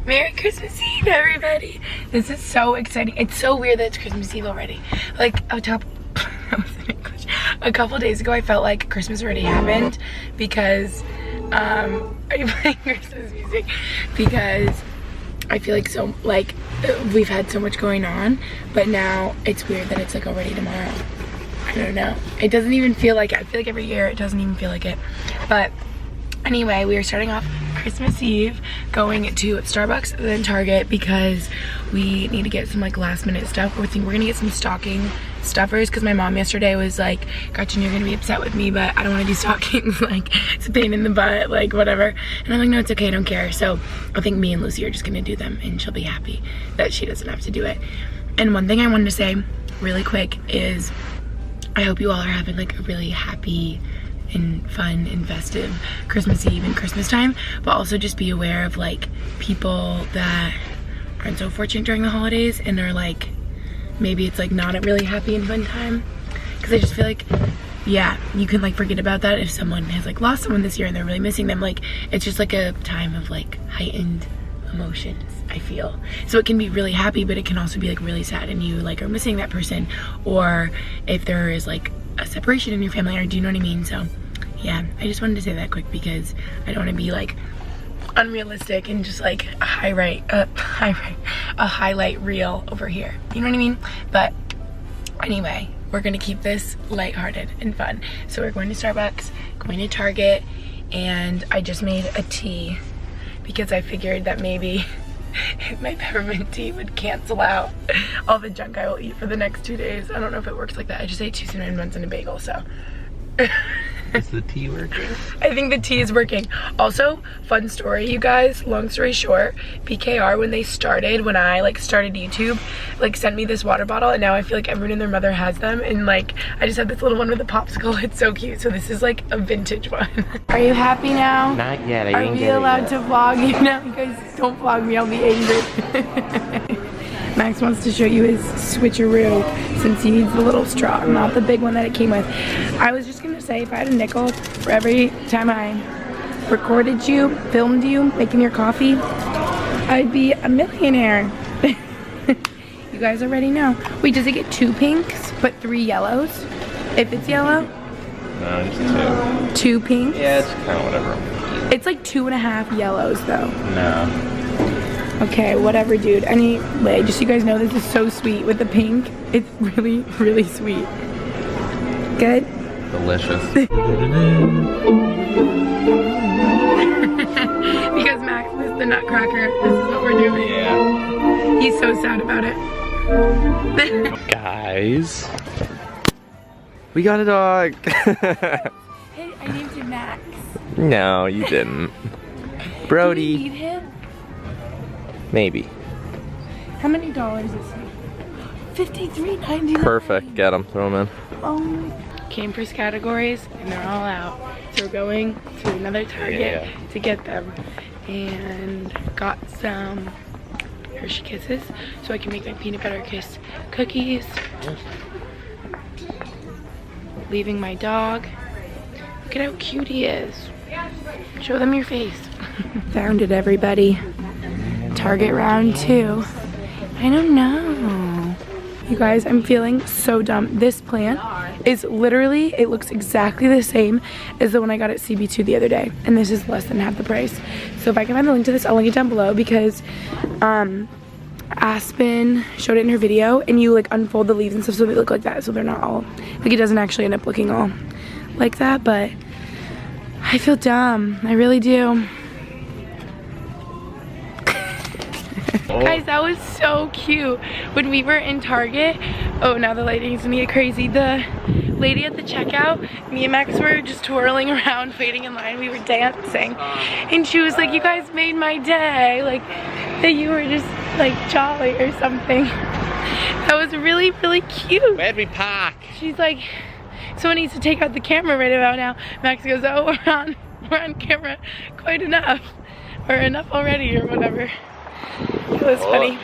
Merry Christmas Eve, everybody. This is so exciting. It's so weird that it's Christmas Eve already. Like, a couple days ago, I felt like Christmas already happened because, are you playing Christmas music? Because I feel like we've had so much going on, but now it's weird that it's like already tomorrow. I don't know. It doesn't even feel like it. I feel like every year it doesn't even feel like it. But anyway, we are starting off Christmas Eve going to Starbucks and then Target because we need to get some like last minute stuff. We're gonna get some stocking stuffers because my mom yesterday was like, Gretchen, you're gonna be upset with me, but I don't want to do stockings. Like, it's a pain in the butt, like whatever. And I'm like, no, it's okay, I don't care. So I think me and Lucy are just gonna do them and she'll be happy that she doesn't have to do it. And one thing I wanted to say really quick is I hope you all are having like a really happy and fun and festive Christmas Eve and Christmas time, but also just be aware of like people that aren't so fortunate during the holidays and are like, maybe it's like not a really happy and fun time, because I just feel like, yeah, you can like forget about that if someone has like lost someone this year and they're really missing them. Like, it's just like a time of like heightened emotions, I feel. So it can be really happy, but it can also be like really sad and you like are missing that person, or if there is like a separation in your family, or do you know what I mean? So yeah, I just wanted to say that quick because I don't want to be like unrealistic and just like a highlight reel over here, you know what I mean? But anyway, we're gonna keep this lighthearted and fun. So we're going to Starbucks, going to Target, and I just made a tea because I figured that maybe my peppermint tea would cancel out all the junk I will eat for the next 2 days. I don't know if it works like that. I just ate 2 cinnamon buns and a bagel, so. Is the tea working? I think the tea is working. Also, fun story, you guys, long story short, PKR, when I like started YouTube, like sent me this water bottle, and now I feel like everyone and their mother has them, and like I just have this little one with a popsicle. It's so cute. So this is like a vintage one. Are you happy now? Not yet. Are we allowed to vlog you now? You guys don't vlog me, I'll be angry. Max wants to show you his switcheroo since he needs the little straw, not the big one that it came with. I was just gonna say, if I had a nickel for every time I recorded you, filmed you, making your coffee, I'd be a millionaire. You guys already know. Wait, does it get 2 pinks, but 3 yellows? If it's yellow? No, just 2. 2 pinks? Yeah, it's kind of whatever. It's like 2.5 yellows though. No. Okay, whatever, dude. Anyway, just so you guys know, this is so sweet with the pink. It's really, really sweet. Good? Delicious. Because Max is the nutcracker, this is what we're doing. Yeah. He's so sad about it. Guys, we got a dog. Hey, I named him Max. No, you didn't. Brody. Did you feed him? Maybe. How many dollars is he? $53.99. Perfect. Get him. Throw him in. Oh. Came for categories and they're all out. So we're going to another Target to get them. And got some Hershey Kisses so I can make my peanut butter kiss cookies. Leaving my dog. Look at how cute he is. Show them your face. Found it, everybody. Target round 2. I don't know. You guys, I'm feeling so dumb. This plant is literally, it looks exactly the same as the one I got at CB2 the other day. And this is less than half the price. So if I can find the link to this, I'll link it down below because Aspen showed it in her video, and you like unfold the leaves and stuff so they look like that. So they're not all, like it doesn't actually end up looking all like that, but I feel dumb. I really do. Oh. Guys, that was so cute. When we were in Target, oh, now the lighting is gonna get crazy. The lady at the checkout, me and Max were just twirling around, waiting in line. We were dancing. And she was like, you guys made my day. Like, that you were just like jolly or something. That was really, really cute. Where'd we park? She's like, someone needs to take out the camera right about now. Max goes, oh, we're on camera quite enough. Or enough already, or whatever. It was funny. No.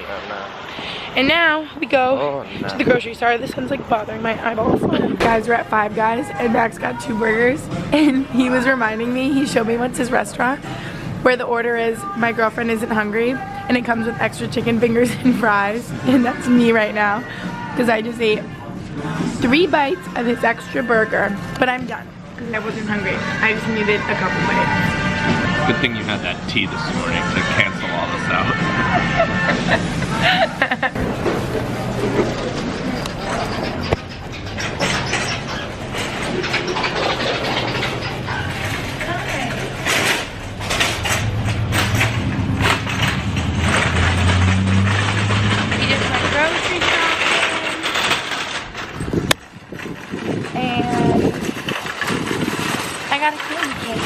And now we go to the grocery store. This one's like bothering my eyeballs. Guys, we're at Five Guys and Max got 2 burgers. And he was reminding me, he showed me what's his restaurant, where the order is, my girlfriend isn't hungry. and it comes with extra chicken fingers and fries, and that's me right now because I just ate 3 bites of this extra burger, but I'm done because I wasn't hungry. I just needed a couple bites. Good thing you had that tea this morning to cancel all this out. We just went grocery shopping, and I got a candy cane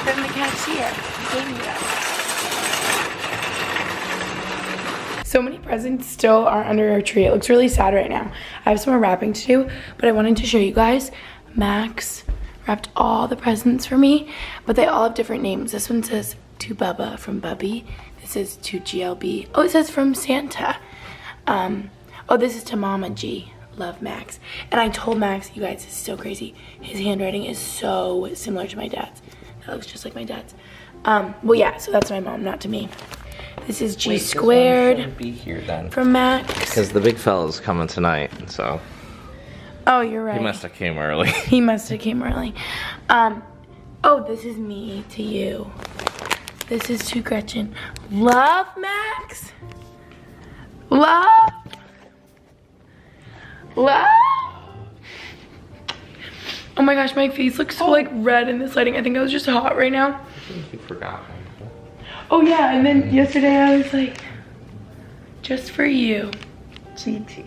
from the cashier. He gave me that. So many presents still are under our tree. It looks really sad right now. I have some more wrapping to do, but I wanted to show you guys. Max wrapped all the presents for me, but they all have different names. This one says to Bubba from Bubby. This is to GLB. Oh, it says from Santa. Oh, this is to Mama G. Love Max. And I told Max, you guys, this is so crazy. His handwriting is so similar to my dad's. That looks just like my dad's. Well, yeah, so that's my mom, not to me. This is G squared. Shouldn't be here then. From Max. Because the big fella's coming tonight, so. Oh, you're right. He must have came early. He must have came early. Oh, this is me to you. This is to Gretchen. Love, Max. Love. Love. Oh my gosh, my face looks so like red in this lighting. I think I was just hot right now. I think you forgot. Oh yeah, and then yesterday I was like, just for you, GT.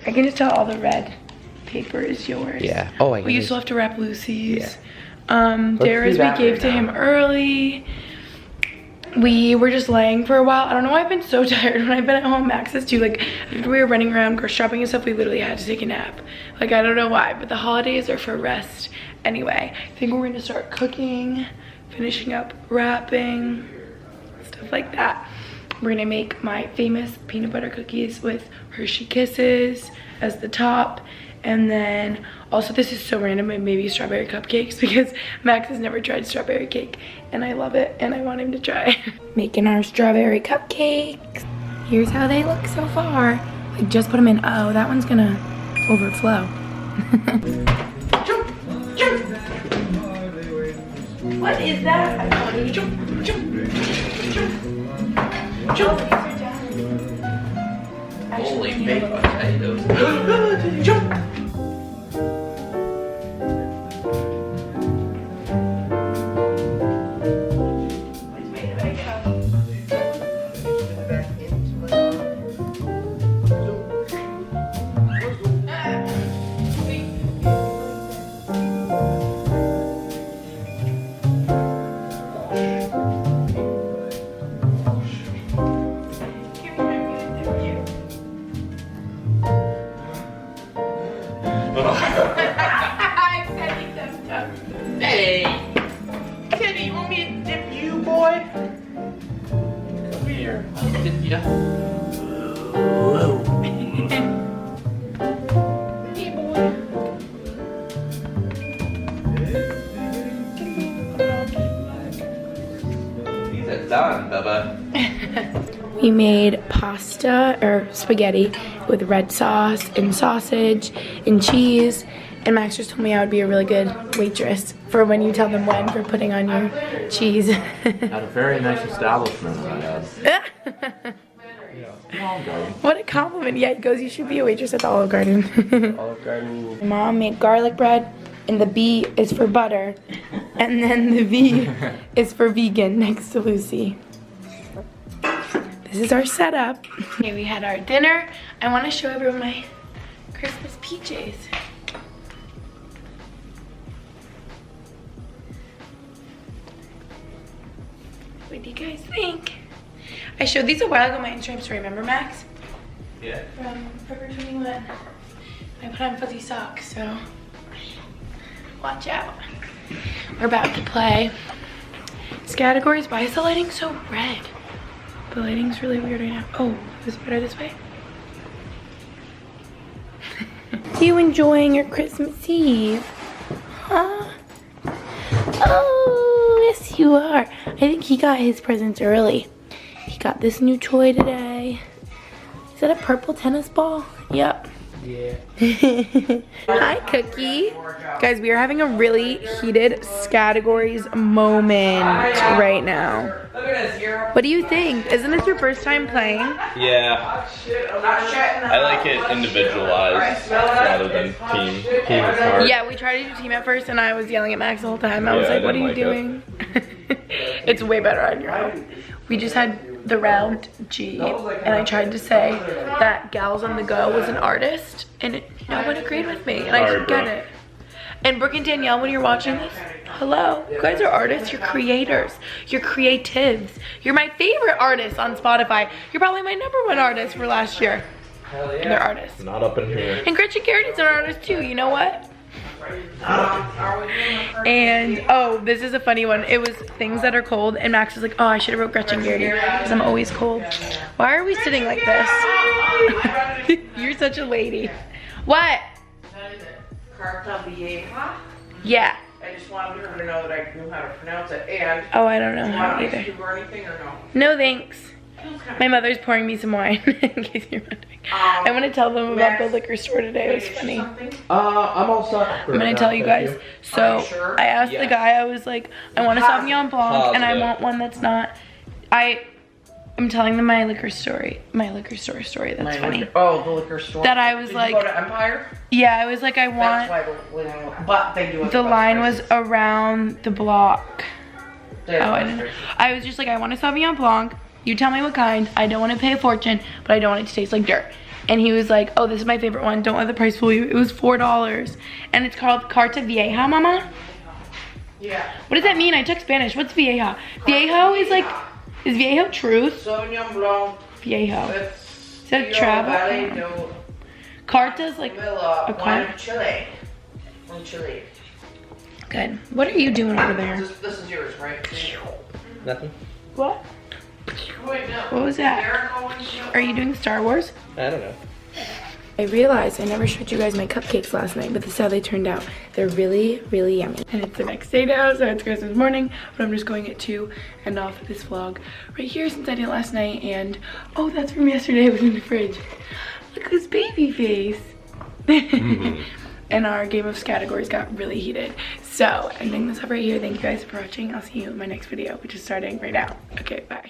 I can just tell all the red paper is yours. Yeah. Oh, I But you still have to wrap Lucy's. Yeah. Dara's we gave to him early. We were just laying for a while. I don't know why I've been so tired when I've been at home. Max is too. Like, after we were running around grocery shopping and stuff, we literally had to take a nap. Like, I don't know why, but the holidays are for rest. Anyway, I think we're gonna start cooking, finishing up wrapping, stuff like that. We're gonna make my famous peanut butter cookies with Hershey Kisses as the top. And then also, this is so random, and maybe strawberry cupcakes because Max has never tried strawberry cake and I love it and I want him to try. Making our strawberry cupcakes. Here's how they look so far. I just put them in. Oh, that one's gonna overflow. What is that? Holy baked potatoes. Hey! Kitty, you want me to dip you, boy? Come here. I'll dip ya. Whoa. Hey, boy. These are done, Bubba. We made pasta or spaghetti with red sauce and sausage and cheese. And Max just told me I would be a really good waitress for when you tell them when for putting on your cheese. At a very nice establishment, I guess. What a compliment. Yeah, he goes, you should be a waitress at the Olive Garden. Olive Garden. My mom made garlic bread, and the B is for butter. And then the V is for vegan next to Lucy. This is our setup. Okay, we had our dinner. I want to show everyone my Christmas PJs. What do you guys think? I showed these a while ago on my Instagram story, remember Max? Yeah. From Forever 21. I put on fuzzy socks, so watch out. We're about to play categories. Why is the lighting so red? The lighting's really weird right now. Oh, is it better this way? You enjoying your Christmas Eve? Huh? Oh, yes you are. I think he got his presents early. He He got this new toy today. Is that a purple tennis ball? Yep. Yeah. Hi, Cookie. Guys, we are having a really heated categories moment right now. What do you think? Isn't this your first time playing? Yeah. I like it individualized rather than team. Team is hard. Yeah, we tried to do team at first and I was yelling at Max the whole time. I was Yeah, like, I what are you didn't doing? It's way better on your own. We just had the round G and I tried to say that Gals on the Go was an artist and no one agreed with me and I didn't get it. And Brooke and Danielle, when you're watching this, hello. You guys are artists, you're creators, you're creatives. You're my favorite artist on Spotify. You're probably my #1 artist for last year. Hell yeah. They're artists. Not up in here. And Gretchen Geraghty's an artist too, you know what? And oh, this is a funny one. It was things that are cold and Max was like, oh, I should have wrote Gretchen Geraghty because I'm always cold. Why are we sitting like this? You're such a lady. What? Carta Vieja. Yeah. I just wanted her to know that I knew how to pronounce it. And Oh, I don't know do you how want ice either. cube or anything or no? No thanks. My mother's pouring me some wine in case you're wondering. I want to tell them about the liquor store today. It was funny. I'm all set. I'm gonna tell you guys. So I asked the guy, I was like, I want a Sauvignon Blanc and I want one that's not. I'm telling them my liquor store story. That's funny. Oh, the liquor store. That I was Did like, you go to Empire? yeah, I was like, I That's want. why but they do it The best line was prices. around the block. They have Oh, I best didn't. prices. I was just like, I want a Sauvignon Blanc. You tell me what kind. I don't want to pay a fortune, but I don't want it to taste like dirt. And he was like, oh, this is my favorite one. Don't let the price fool you. It was $4. And it's called Carta Vieja, Mama. Yeah. What does that mean? I took Spanish. What's Vieja? Viejo is like, is Viejo truth? Sauvignon Blanc. Viejo. Is that travel? Carta's like a wine car. of Chile. From Chile. Good. What are you doing over there? This is yours, right? Nothing. What? Wait, no. What was that? Are you doing Star Wars? I don't know. I realized I never showed you guys my cupcakes last night, but this is how they turned out. They're really, really yummy. And it's the next day now, so it's Christmas morning, but I'm just going at 2 and off this vlog right here since I did it last night. And oh, that's from yesterday. It was in the fridge. Look at this baby face. And our game of categories got really heated. So I'm ending this up right here. Thank you guys for watching. I'll see you in my next video, which is starting right now. Okay, bye.